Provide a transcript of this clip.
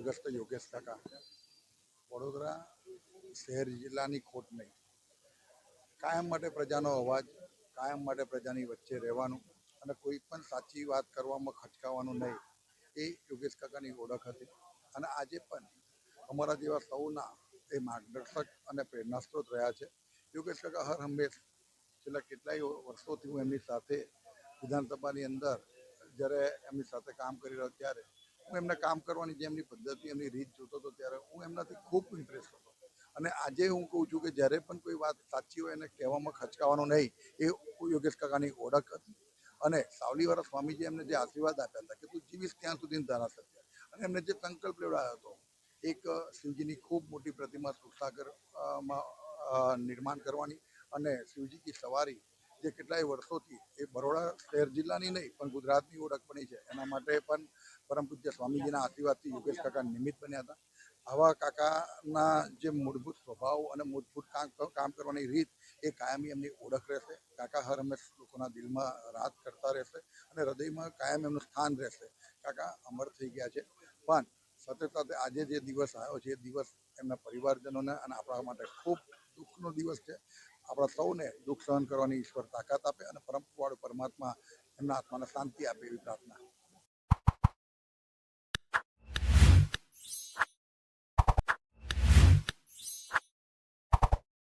સ્વર્ગસ્થ યોગેશ કાકા, વડોદરા શહેર જિલ્લાની ખોટ નહીં, કાયમ માટે પ્રજાનો અવાજ, કાયમ માટે પ્રજાની વચ્ચે રહેવાનું અને કોઈ પણ સાચી વાત કરવામાં ખચકાવાનું નહીં, એ યોગેશ કાકાની ઓળખ હતી. અને આજે પણ અમારા જેવા સૌના એ માર્ગદર્શક અને પ્રેરણાસ્ત્રોત રહ્યા છે. યોગેશ કાકા હર હંમેશ છેલ્લા કેટલાય વર્ષોથી હું એમની સાથે વિધાનસભાની અંદર જ્યારે એમની સાથે કામ કરી રહ્યો ત્યારે હું એમને કામ કરવાની જે એમની પદ્ધતિ, એમની રીત જોતો હતો ત્યારે હું એમનાથી ખૂબ ઇમ્પ્રેસ હતો. અને આજે હું કહું છું કે જ્યારે પણ કોઈ વાત સાચી હોય એને કહેવામાં ખચકાવાનું નહીં, એ યોગેશ કાકાની ઓળખ હતી. અને સાવલીવાળા સ્વામીજી એમને જે આશીર્વાદ આપ્યા હતા કે તું જીવીશ ત્યાં સુધી ધારાસભ્ય, અને એમને જે સંકલ્પ લેવડાવ્યો હતો એક શિવજીની ખૂબ મોટી પ્રતિમા સુરસાગરમાં નિર્માણ કરવાની અને શિવજી કી સવારી જે કેટલાય વર્ષોથી એ બરોડા શહેર જિલ્લાની નહીં પણ ગુજરાતની ઓળખ બની છે, એના માટે પણ પરમ પૂજ્ય સ્વામીજીના આશીર્વાદથી યોગેશ કાકા નિમિત્ત બન્યા હતા. આવા કાકાના જે મૂળભૂત સ્વભાવ અને મૂળભૂત કામ કરવાની રીત એ કાયમી એમની ઓળખ રહેશે. કાકા હર હંમેશ લોકોના દિલમાં રાજ કરતા રહેશે અને હૃદયમાં કાયમ એમનું સ્થાન રહેશે. કાકા અમર થઈ ગયા છે, પણ સાથે સાથે આજે જે દિવસ આવ્યો છે એ દિવસ એમના પરિવારજનોને અને આપણા માટે ખૂબ દુઃખનો દિવસ છે. આપણા સૌને દુઃખ સહન કરવાની ઈશ્વર તાકાત આપે અને પરમાત્મા એમના આત્માને શાંતિ આપે એવી પ્રાર્થના.